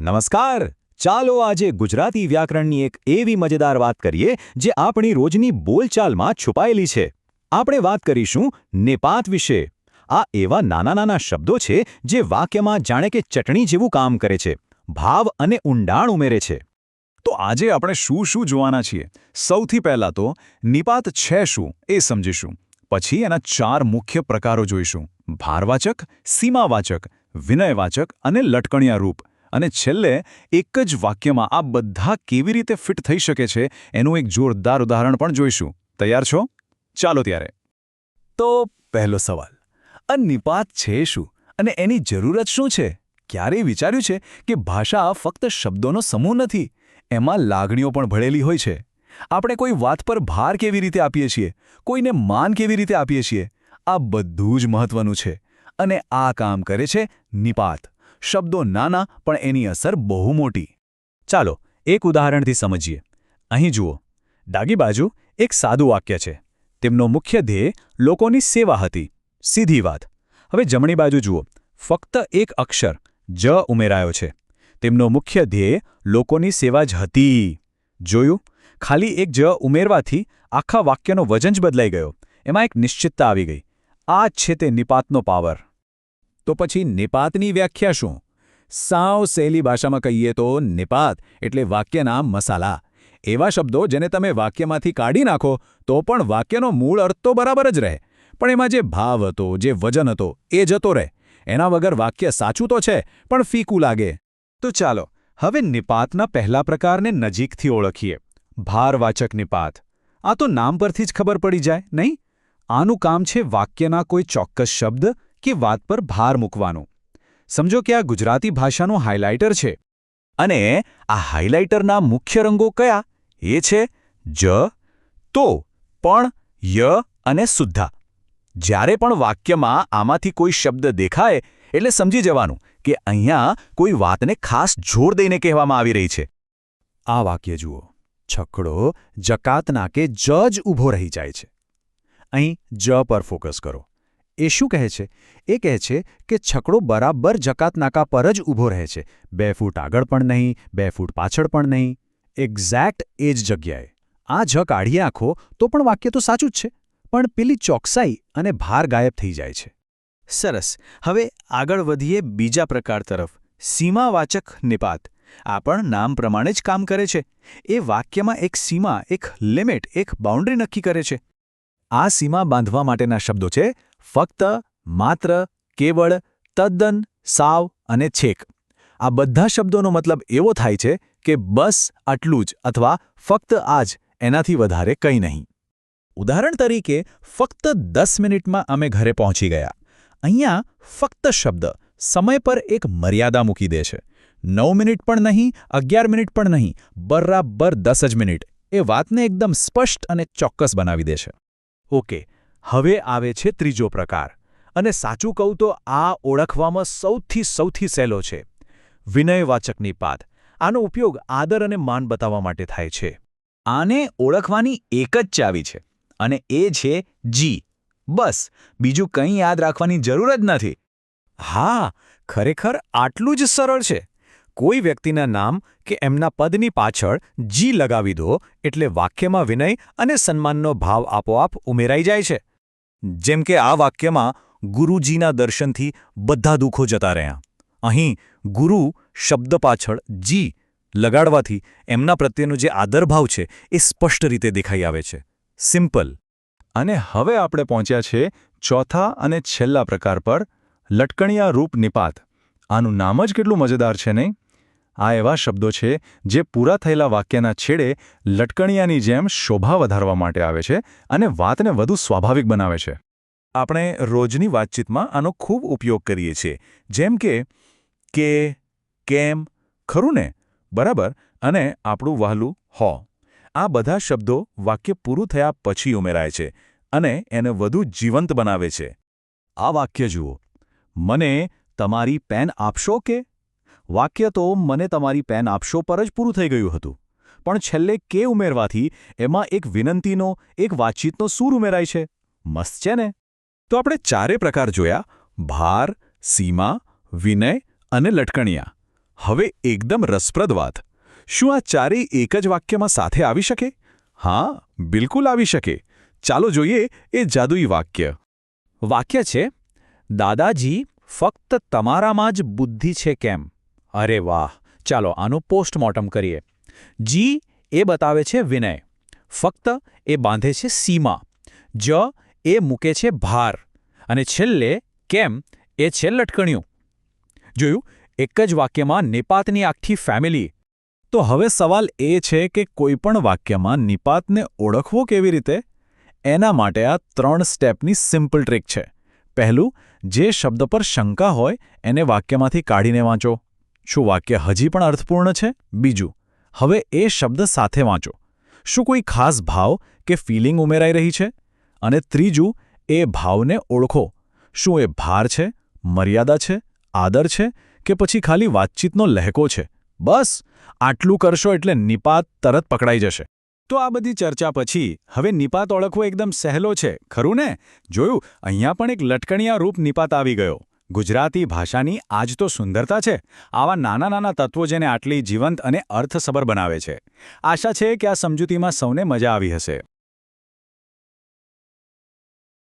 નમસ્કાર. ચાલો આજે ગુજરાતી વ્યાકરણની એક એવી મજેદાર વાત કરીએ જે આપણી રોજની બોલચાલમાં છુપાયેલી છે. આપણે વાત કરીશું નિપાત વિશે. આ એવા નાના નાના શબ્દો છે જે વાક્યમાં જાણે કે ચટણી જેવું કામ કરે છે, ભાવ અને ઊંડાણ ઉમેરે છે. તો આજે આપણે શું શું જોવાના છીએ? સૌથી પહેલાં તો નિપાત છે શું એ સમજીશું. પછી એના 4 મુખ્ય પ્રકારો જોઈશું: ભારવાચક, સીમાવાચક, વિનયવાચક અને લટકણિયા રૂપ. અને છેલ્લે એક જ વાક્યમાં આ બધા કેવી રીતે ફિટ થઈ શકે છે એનું એક જોરદાર ઉદાહરણ પણ જોઈશું. તૈયાર છો? ચાલો ત્યારે. તો પહેલો સવાલ, આ નિપાત છે શું અને એની જરૂરત શું છે? ક્યારેય વિચાર્યું છે કે ભાષા ફક્ત શબ્દોનો સમૂહ નથી, એમાં લાગણીઓ પણ ભળેલી હોય છે. આપણે કોઈ વાત પર ભાર કેવી રીતે આપીએ છીએ, કોઈને માન કેવી રીતે આપીએ છીએ, આ બધું જ મહત્વનું છે. અને આ કામ કરે છે નિપાત. શબ્દો નાના પણ એની અસર બહુ મોટી. ચાલો એક ઉદાહરણથી સમજીએ. અહીં જુઓ, ડાબી બાજુ એક સાદું વાક્ય છે. તેમનો મુખ્ય ધ્યેય લોકોની સેવા હતી. સીધી વાત. હવે જમણી બાજુ જુઓ, ફક્ત એક અક્ષર જ ઉમેરાયો છે. તેમનો મુખ્ય ધ્યેય લોકોની સેવા જ હતી. જોયું? ખાલી એક જ ઉમેરવાથી આખા વાક્યનો વજન જ બદલાઈ ગયો. એમાં એક નિશ્ચિતતા આવી ગઈ. આ જ છે તે નિપાતનો પાવર. તો પછી નિપાતની વ્યાખ્યા શું? સાવ સહેલી ભાષામાં કહીએ તો નિપાત એટલે વાક્યના મસાલા. એવા શબ્દો જેને તમે વાક્યમાંથી કાઢી નાખો તો પણ વાક્યનો મૂળ અર્થ તો બરાબર જ રહે, પણ એમાં જે ભાવ હતો, જે વજન હતો, એ જતો રહે. એના વગર વાક્ય સાચું તો છે પણ ફીકું લાગે. તો ચાલો હવે નિપાતના પહેલા પ્રકારને નજીકથી ઓળખીએ. ભારવાચક નિપાત. આ તો નામ પરથી જ ખબર પડી જાય, નહીં? આનું કામ છે વાક્યના કોઈ ચોક્કસ શબ્દ કે વાત પર ભાર મૂકવાનું. સમજો કે આ ગુજરાતી ભાષાનું હાઇલાઇટર છે. અને આ હાઇલાઇટરના મુખ્ય રંગો કયા? એ છે જ, તો, પણ, ય અને શુદ્ધા. જ્યારે પણ વાક્યમાં આમાંથી કોઈ શબ્દ દેખાય એટલે સમજી જવાનું કે અહીંયા કોઈ વાતને ખાસ જોર દઈને કહેવામાં આવી રહી છે. આ વાક્ય જુઓ. છકડો જકાત નાકે જ ઊભો રહી જાય છે. અહીં જ પર ફોકસ કરો. એ શું કહે છે? એ કહે છે કે છકડો બરાબર જકાત નાકા પર જ ઊભો રહે છે. 2 ફૂટ આગળ પણ નહીં, 2 ફૂટ પાછળ પણ નહીં, એક્ઝેક્ટ એ જ જગ્યાએ. આ જ કાઢી નાખો તો પણ વાક્ય તો સાચું જ છે, પણ પેલી ચોકસાઈ અને ભાર ગાયબ થઈ જાય છે. સરસ. હવે આગળ વધીએ બીજા પ્રકાર તરફ. સીમાવાચક નિપાત. આ પણ નામ પ્રમાણે જ કામ કરે છે. એ વાક્યમાં એક સીમા, એક લિમિટ, એક બાઉન્ડ્રી નક્કી કરે છે. આ સીમા બાંધવા માટેના શબ્દો છે ફક્ત, માત્ર, કેવળ, તદ્દન, સાવ અને છેક. આ બધા શબ્દોનો મતલબ એવો થાય છે કે બસ આટલું જ અથવા ફક્ત આ જ, એનાથી વધારે કંઈ નહીં. ઉદાહરણ તરીકે, ફક્ત 10 મિનિટમાં અમે ઘરે પહોંચી ગયા. અહીંયા ફક્ત શબ્દ સમય પર એક મર્યાદા મૂકી દે છે. 9 મિનિટ પણ નહીં, 11 મિનિટ પણ નહીં, બરાબર 10 જ મિનિટ. એ વાતને એકદમ સ્પષ્ટ અને ચોક્કસ બનાવી દે છે. ઓકે, હવે આવે છે ત્રીજો પ્રકાર. અને સાચું કહું તો આ ઓળખવામાં સૌથી સહેલો છે. વિનયવાચક નિપાત. આનો ઉપયોગ આદર અને માન બતાવવા માટે થાય છે. આને ઓળખવાની એક જ ચાવી છે, અને એ છે જી. બસ, બીજું કંઈ યાદ રાખવાની જરૂર જ નથી. હા, ખરેખર આટલું જ સરળ છે. કોઈ વ્યક્તિના નામ કે એમના પદની પાછળ જી લગાવી દો એટલે વાક્યમાં વિનય અને સન્માનનો ભાવ આપોઆપ ઉમેરાઈ જાય છે. જેમ કે આ વાક્યમાં ગુરુજીના દર્શનથી બધા દુઃખો જતા રહ્યા. અહીં ગુરુ શબ્દ પાછળ જી લગાડવાથી એમના પ્રત્યેનો જે આદરભાવ છે એ સ્પષ્ટ રીતે દેખાઈ આવે છે. સિમ્પલ. અને હવે આપણે પહોંચ્યા છે ચોથા અને છેલ્લા પ્રકાર પર, લટકણિયા રૂપ નિપાત. આનું નામ જ કેટલું મજેદાર છે, નહીં? આ એવા શબ્દો છે જે પૂરા થયેલા વાક્યના છેડે લટકણિયાની જેમ શોભા વધારવા માટે આવે છે અને વાતને વધુ સ્વાભાવિક બનાવે છે. આપણે રોજની વાતચીતમાં આનો ખૂબ ઉપયોગ કરીએ છીએ, જેમ કે, કેમ, ખરું ને, બરાબર, અને આપણું વહાલું હો. આ બધા શબ્દો વાક્ય પૂરું થયા પછી ઉમેરાય છે અને એને વધુ જીવંત બનાવે છે. આ વાક્ય જુઓ. મને તમારી પેન આપશો કે? વાક્ય તો મને તમારી પેન આપશો પર જ પૂરું થઈ ગયું હતું, પણ છેલ્લે કે ઉમેરવાથી એમાં એક વિનંતીનો, એક વાતચીતનો સૂર ઉમેરાય છે. મસ્ત છે ને? તો આપણે 4 પ્રકાર જોયા: ભાર, સીમા, વિનય અને લટકણિયા. હવે એકદમ રસપ્રદ વાત. શું આ ચારેય એક જ વાક્યમાં સાથે આવી શકે? હા, બિલકુલ આવી શકે. ચાલો જોઈએ એ જાદુઈ વાક્ય. વાક્ય છે, દાદાજી ફક્ત તમારામાં જ બુદ્ધિ છે કેમ? અરે વાહ, ચાલો આનું પોસ્ટમોર્ટમ કરીએ. જી એ બતાવે છે વિનય. ફક્ત એ બાંધે છે સીમા. જ એ મૂકે છે ભાર. અને છેલ્લે કેમ એ છે લટકણિયું. જોયું, એક જ વાક્યમાં નિપાતની આખી ફેમિલી. તો હવે સવાલ એ છે કે કોઈપણ વાક્યમાં નિપાતને ઓળખવો કેવી રીતે? એના માટે આ 3 સ્ટેપની સિમ્પલ ટ્રીક છે. પહેલું, જે શબ્દ પર શંકા હોય એને વાક્યમાંથી કાઢીને વાંચો. શું વાક્ય હજી પણ અર્થપૂર્ણ છે? બીજું, હવે એ શબ્દ સાથે વાંચો. શું કોઈ ખાસ ભાવ કે ફિલિંગ ઉમેરાઈ રહી છે? અને ત્રીજું, એ ભાવને ઓળખો. શું એ ભાર છે, મર્યાદા છે, આદર છે કે પછી ખાલી વાતચીતનો લહેકો છે? બસ આટલું કરશો એટલે નિપાત તરત પકડાઈ જશે. તો આ બધી ચર્ચા પછી હવે નિપાત ઓળખવો એકદમ સહેલો છે, ખરું ને? જોયું, અહીંયા પણ એક લટકણિયા રૂપ નિપાત આવી ગયો. ગુજરાતી ભાષાની આ જ તો સુંદરતા છે. આવા નાના નાના તત્વો જેને આટલી જીવંત અને અર્થસભર બનાવે છે. આશા છે કે આ સમજૂતીમાં સૌને મજા આવી હશે.